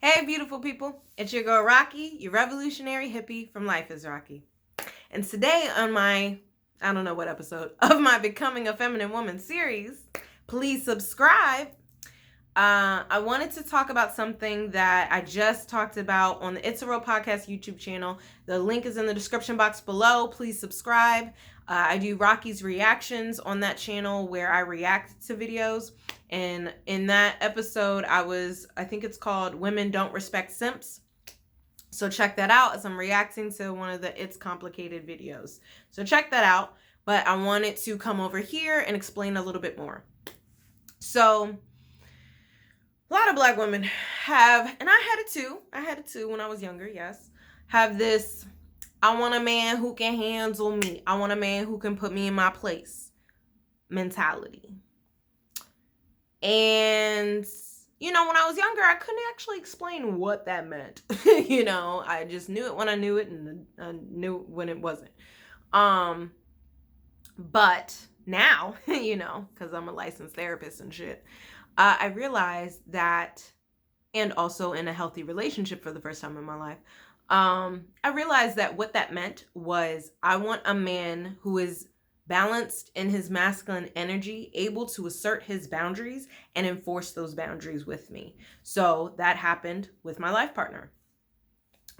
Hey, beautiful people. It's your girl, Rocqi, your revolutionary hippie from Life is Rocqi. And today on my, I don't know what episode, of my Becoming a Feminine Woman series, please subscribe. I wanted to talk about something that I just talked about on the It's a Real Podcast YouTube channel. The link is in the description box below. Please subscribe. I do Rocqi's reactions on that channel where I react to videos. And in that episode, I think it's called Women Don't Respect Simps. So check that out as I'm reacting to one of the It's Complicated videos. So check that out. But I wanted to come over here and explain a little bit more. So a lot of Black women have, and I had it too when I was younger, yes, have this, I want a man who can handle me. I want a man who can put me in my place mentality. And, when I was younger, I couldn't actually explain what that meant. I just knew it when I knew it, and I knew when it wasn't. But now, because I'm a licensed therapist and shit, I realized that, and also in a healthy relationship for the first time in my life, I realized that what that meant was I want a man who is balanced in his masculine energy, able to assert his boundaries and enforce those boundaries with me. So that happened with my life partner.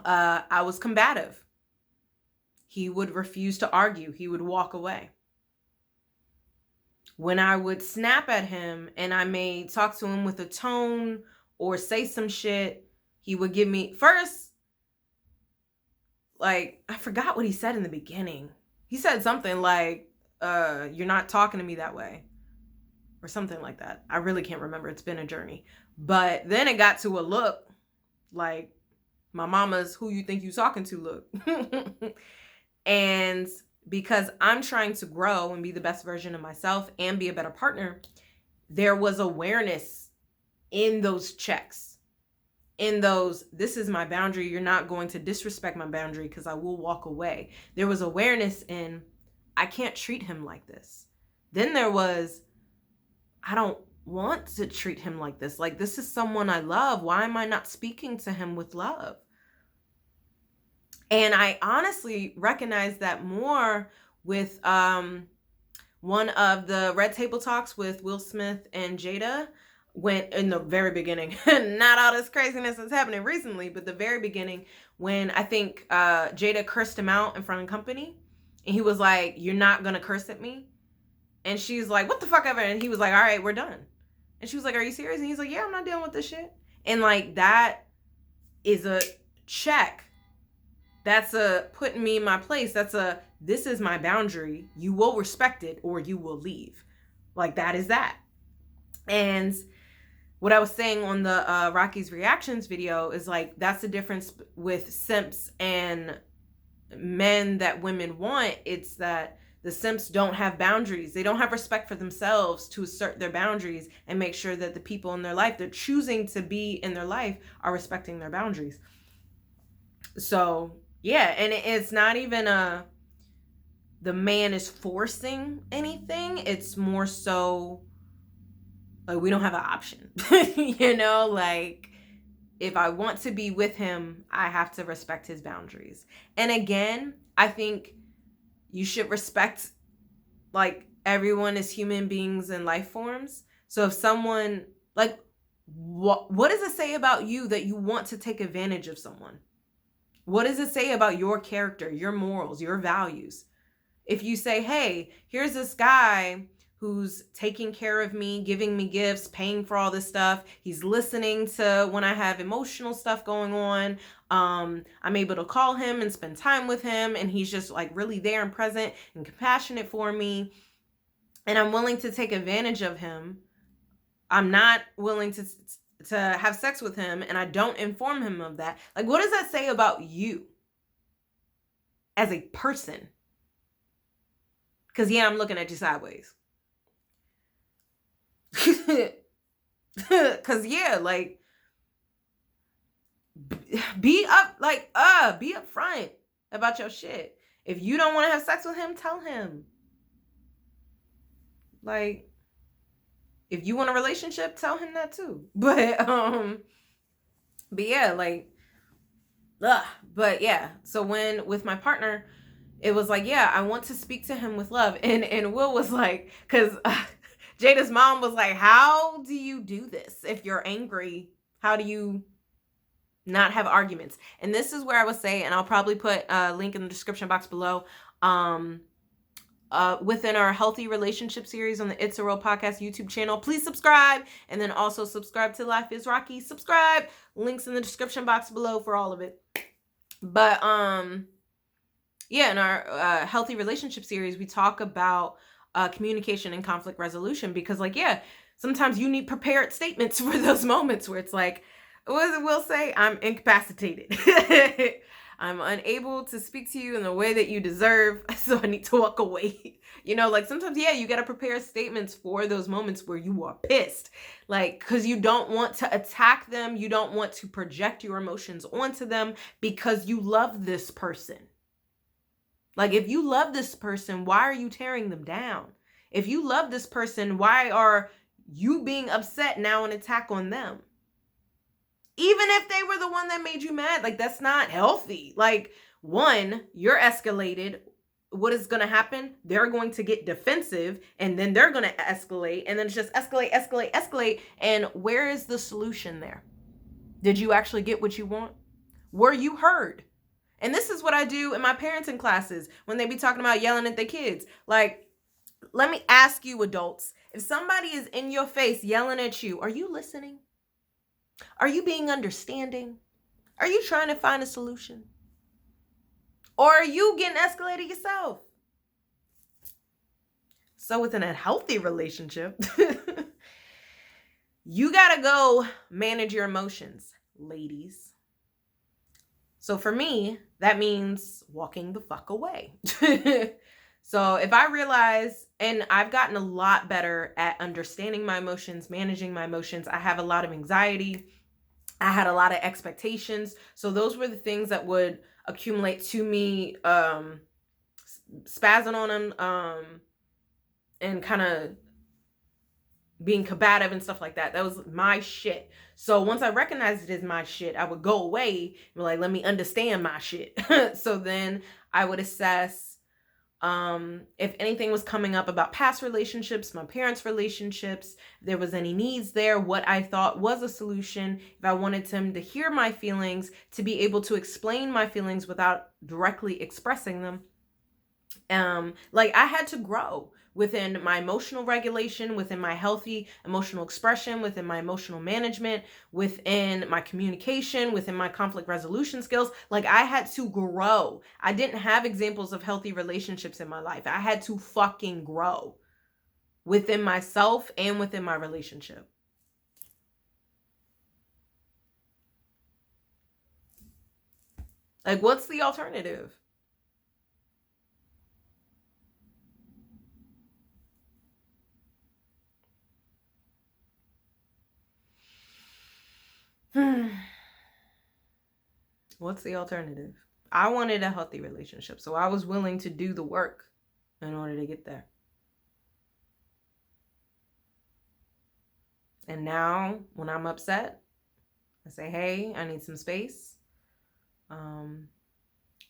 I was combative. He would refuse to argue. He would walk away. When I would snap at him and I may talk to him with a tone or say some shit, he would give me first, I forgot what he said in the beginning. He said something like, you're not talking to me that way, or something like that. I really can't remember. It's been a journey. But then it got to a look like my mama's who you think you talking to look. And because I'm trying to grow and be the best version of myself and be a better partner, there was awareness in those checks, in those, this is my boundary. You're not going to disrespect my boundary because I will walk away. There was awareness in, I can't treat him like this. Then there was, I don't want to treat him like this. Like, this is someone I love. Why am I not speaking to him with love? And I honestly recognize that more with one of the Red Table Talks with Will Smith and Jada, when in the very beginning, not all this craziness that's happening recently, but the very beginning, when I think Jada cursed him out in front of company, and he was like, you're not gonna curse at me? And she's like, what the fuck ever? And he was like, all right, we're done. And she was like, are you serious? And he's like, yeah, I'm not dealing with this shit. And that is a check. That's a putting me in my place. That's a, this is my boundary. You will respect it or you will leave. That is that. And what I was saying on the Rocqi's reactions video is that's the difference with simps and men that women want. It's that the simps don't have boundaries. They don't have respect for themselves to assert their boundaries and make sure that the people in their life they're choosing to be in their life are respecting their boundaries. So yeah, and it's not even the man is forcing anything. It's more so we don't have an option. If I want to be with him, I have to respect his boundaries. And again, I think you should respect everyone is human beings and life forms. So if someone what does it say about you that you want to take advantage of someone? What does it say about your character, your morals, your values? If you say, hey, here's this guy who's taking care of me, giving me gifts, paying for all this stuff. He's listening to when I have emotional stuff going on. I'm able to call him and spend time with him. And he's just really there and present and compassionate for me. And I'm willing to take advantage of him. I'm not willing to have sex with him, and I don't inform him of that. What does that say about you as a person? Because yeah, I'm looking at you sideways. Because yeah, be upfront about your shit. If you don't want to have sex with him, tell him. If you want a relationship, tell him that too. But But yeah, like, ugh. But yeah, so when with my partner, it was like, yeah, I want to speak to him with love. And Will was like, because Jada's mom was like, how do you do this? If you're angry, how do you not have arguments? And this is where I would say, and I'll probably put a link in the description box below, within our healthy relationship series on the It's a Real Podcast YouTube channel. Please subscribe, and then also subscribe to Life is Rocqi. Subscribe. Links in the description box below for all of it. But yeah, in our healthy relationship series, we talk about communication and conflict resolution, because like, yeah, sometimes you need prepared statements for those moments where it's like, what we'll say, I'm incapacitated. I'm unable to speak to you in the way that you deserve, so I need to walk away. You know, like sometimes, yeah, you got to prepare statements for those moments where you are pissed. Like, because you don't want to attack them. You don't want to project your emotions onto them because you love this person. Like, if you love this person, why are you tearing them down? If you love this person, why are you being upset now an attack on them? Even if they were the one that made you mad, like, that's not healthy. Like, one, you're escalated. What is going to happen? They're going to get defensive, and then they're going to escalate, and then it's just escalate, escalate, escalate. And where is the solution there? Did you actually get what you want? Were you heard? And this is what I do in my parenting classes when they be talking about yelling at their kids. Like, let me ask you, adults, if somebody is in your face yelling at you, are you listening? Are you being understanding? Are you trying to find a solution? Or are you getting escalated yourself? So within a healthy relationship, you got to go manage your emotions, ladies. So for me, that means walking the fuck away. So if I realize, and I've gotten a lot better at understanding my emotions, managing my emotions. I have a lot of anxiety. I had a lot of expectations. So those were the things that would accumulate to me, spazzing on them, and kind of being combative and stuff like that. That was my shit. So once I recognized it as my shit, I would go away and be like, let me understand my shit. So then I would assess if anything was coming up about past relationships, my parents' relationships, if there was any needs there, what I thought was a solution, if I wanted them to hear my feelings, to be able to explain my feelings without directly expressing them. Like, I had to grow within my emotional regulation, within my healthy emotional expression, within my emotional management, within my communication, within my conflict resolution skills. Like, I had to grow. I didn't have examples of healthy relationships in my life. I had to fucking grow within myself and within my relationship. Like, what's the alternative? What's the alternative? I wanted a healthy relationship, so I was willing to do the work in order to get there. And now, when I'm upset, I say, hey, I need some space.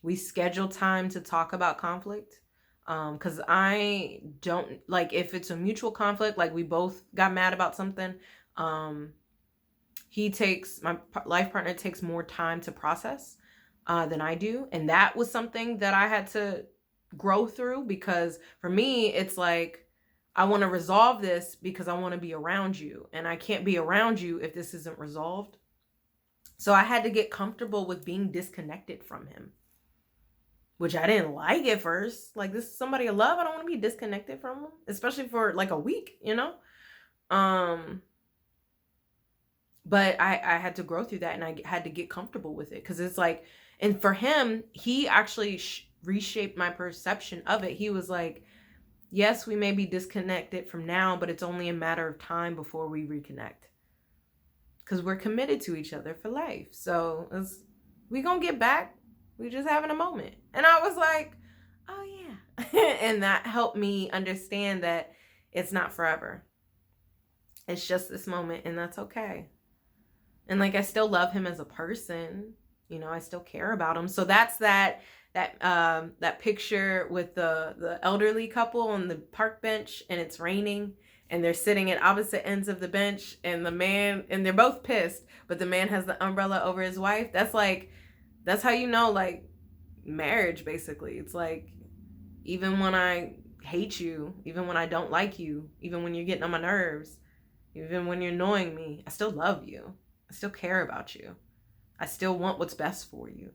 We schedule time to talk about conflict. Because I don't, like, if it's a mutual conflict, like we both got mad about something, my life partner takes more time to process than I do. And that was something that I had to grow through, because for me, it's like, I want to resolve this because I want to be around you, and I can't be around you if this isn't resolved. So I had to get comfortable with being disconnected from him, which I didn't like at first. Like, this is somebody I love. I don't want to be disconnected from him, especially for like a week, you know? But I had to grow through that, and I had to get comfortable with it, because it's like, and for him, he actually reshaped my perception of it. He was like, yes, we may be disconnected from now, but it's only a matter of time before we reconnect, because we're committed to each other for life. So we gonna get back. We just having a moment. And I was like, oh yeah. And that helped me understand that it's not forever. It's just this moment, and that's okay. And like, I still love him as a person. You know, I still care about him. So that's that picture with the elderly couple on the park bench, and it's raining, and they're sitting at opposite ends of the bench, and the man, and they're both pissed, but the man has the umbrella over his wife. That's how you know, like, marriage, basically. It's like, even when I hate you, even when I don't like you, even when you're getting on my nerves, even when you're annoying me, I still love you. I still care about you. I still want what's best for you.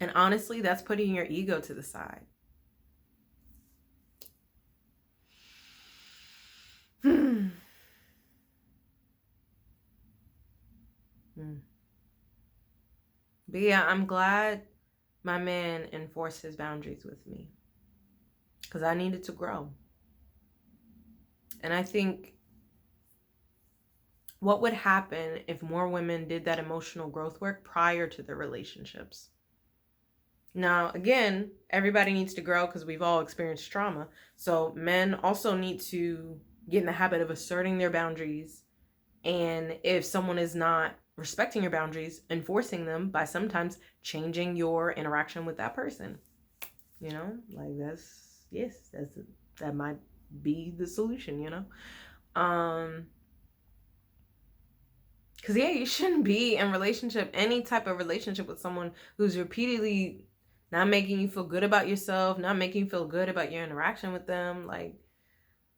And honestly, that's putting your ego to the side. But yeah, I'm glad my man enforced his boundaries with me, because I needed to grow. And I think, what would happen if more women did that emotional growth work prior to their relationships? Now, again, everybody needs to grow because we've all experienced trauma. So men also need to get in the habit of asserting their boundaries. And if someone is not respecting your boundaries, enforcing them by sometimes changing your interaction with that person. You know, like, that might be the solution, you know? Because, yeah, you shouldn't be in any type of relationship with someone who's repeatedly not making you feel good about yourself, not making you feel good about your interaction with them. Like,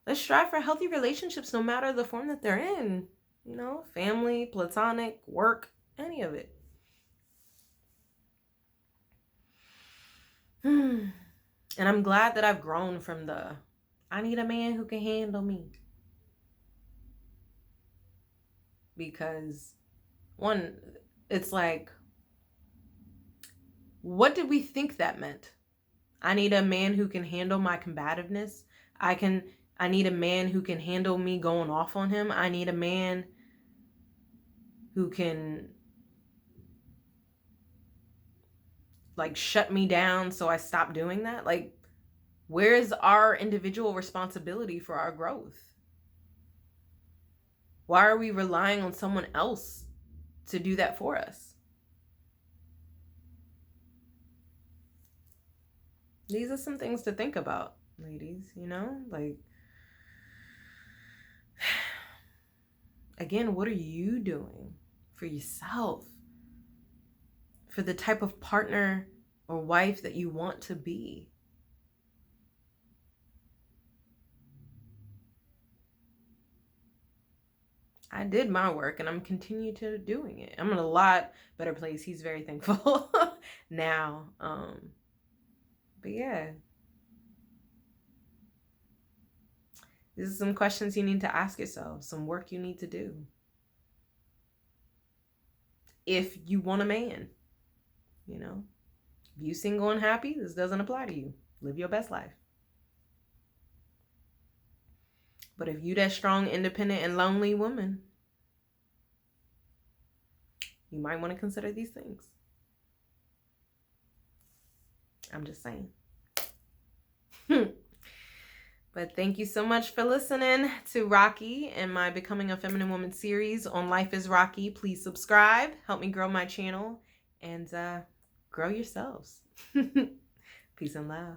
let's strive for healthy relationships no matter the form that they're in. You know, family, platonic, work, any of it. And I'm glad that I've grown from I need a man who can handle me. Because, one, it's like, what did we think that meant? I need a man who can handle my combativeness. I need a man who can handle me going off on him. I need a man who can, like, shut me down so I stop doing that. Like, where's our individual responsibility for our growth? Why are we relying on someone else to do that for us? These are some things to think about, ladies, you know? Like, again, what are you doing for yourself? For the type of partner or wife that you want to be? I did my work, and I'm continue to doing it. I'm in a lot better place. He's very thankful now. But yeah, these are some questions you need to ask yourself, some work you need to do if you want a man. You know, if you single and happy, this doesn't apply to you. Live your best life. But if you that strong, independent, and lonely woman, you might want to consider these things. I'm just saying. But thank you so much for listening to Rocqi and my Becoming a Feminine Woman series on Life is Rocqi. Please subscribe, help me grow my channel, and grow yourselves. Peace and love.